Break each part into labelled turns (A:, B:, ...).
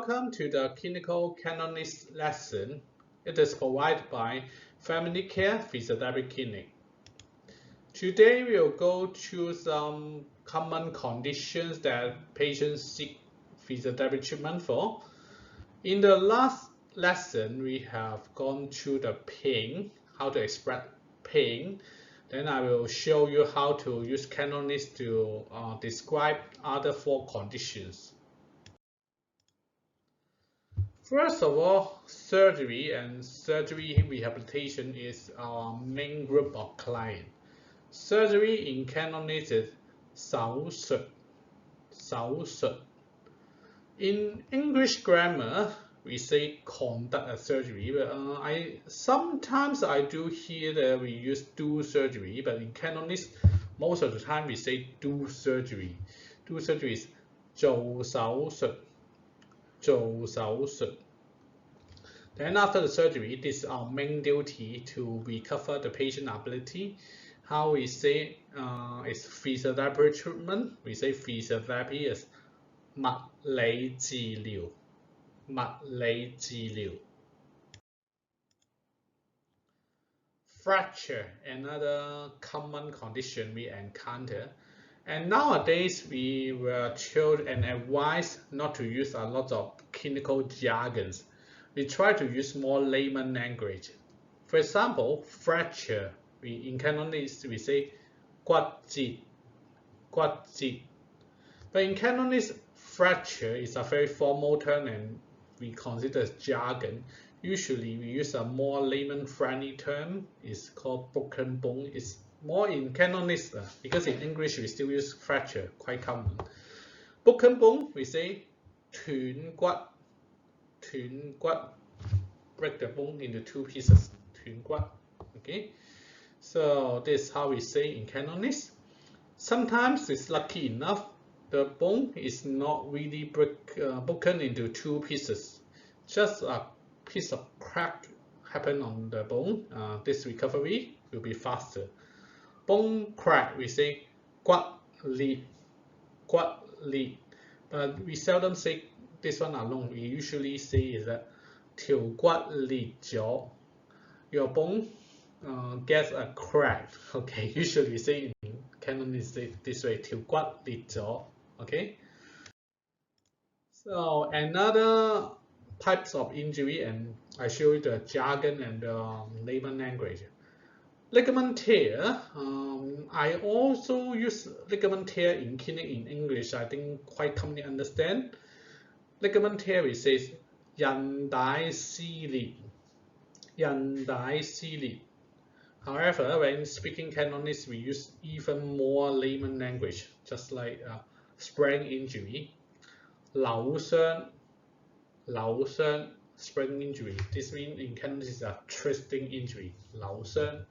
A: Welcome to the Clinical Cantonese lesson. It is provided by Family Care Physiotherapy Clinic. Today we will go through some common conditions that patients seek physiotherapy treatment for. In the last lesson, we have gone through the pain, how to express pain. Then I will show you how to use Cantonese to describe other 4 conditions. First of all, surgery and surgery rehabilitation is our main group of clients. Surgery in Cantonese is 手術. In English grammar, we say conduct a surgery, but sometimes I do hear that we use do surgery, but in Cantonese, most of the time we say do surgery. Do surgery is 做手術. Then after the surgery, it is our main duty to recover the patient ability. How we say is physiotherapy treatment. We say physiotherapy is 物理治療. Fracture, another common condition we encounter. And nowadays, we were told and advised not to use a lot of clinical jargons. We try to use more layman language. For example, fracture. In Cantonese, we say 骨折. But in Cantonese, fracture is a very formal term and we consider as jargon. Usually, we use a more layman-friendly term. It's called broken bone. It's more in Cantonese because in English we still use fracture, quite common. Broken bone, we say 斷骨. Break the bone into 2 pieces. 斷骨. Okay, so this is how we say in Cantonese. Sometimes it's lucky enough the bone is not really broken into 2 pieces. Just a piece of crack happen on the bone. This recovery will be faster. Bone crack, we say 骨裂. But we seldom say this one alone. We usually say is that 條骨裂咗. Your bone gets a crack. Okay, usually we say in Cantonese this way, 條骨裂咗. Okay. So another types of injury, and I show you the jargon and the layman language. Ligament tear. I also use ligament tear in clinic in English. I think quite commonly understand. Ligament tear, we say 韌帶撕裂. However, when speaking Cantonese, we use even more layman language, just like sprain injury. 扭傷, sprain injury. This means in Cantonese is a twisting injury. 扭傷.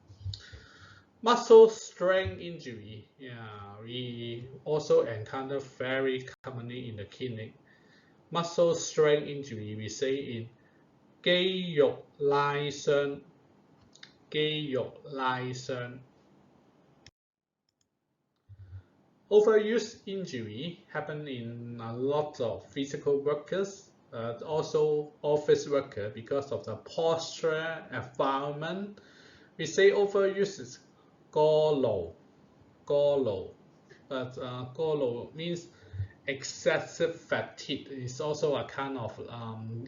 A: Muscle strain injury. Yeah, we also encounter very commonly in the clinic. Muscle strain injury, we say in 肌肉拉傷. Overuse injury happen in a lot of physical workers, also office worker, because of the posture environment. We say overuse is 過勞. But 過勞means excessive fatigue. It's also a kind of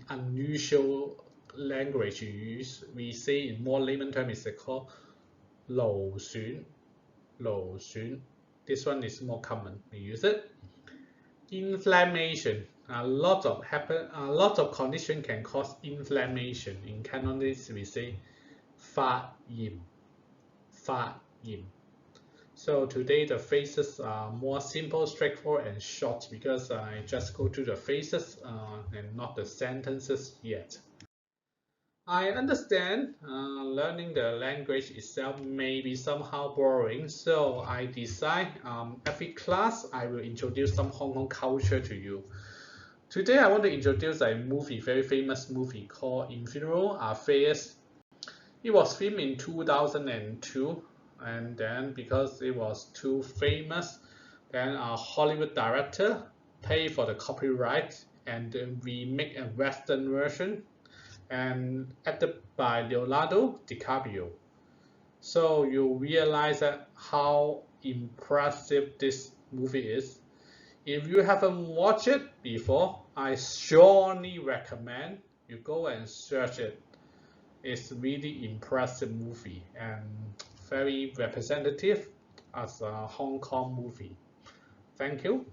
A: unusual language you use. We say in more layman terms, it's called 勞損. This one is more common. We use it. Inflammation. A lot of condition can cause inflammation. In Cantonese, we say 發炎. So today the phases are more simple, straightforward, and short because I just go through the phases and not the sentences yet. I understand learning the language itself may be somehow boring, so I decide every class I will introduce some Hong Kong culture to you. Today I want to introduce a movie, very famous movie called Infernal Affairs. It was filmed in 2002. And then because it was too famous, then a Hollywood director paid for the copyright and we make a Western version and acted by Leonardo DiCaprio. So you realize that how impressive this movie is. If you haven't watched it before, I strongly recommend you go and search it. It's really impressive movie and very representative as a Hong Kong movie. Thank you.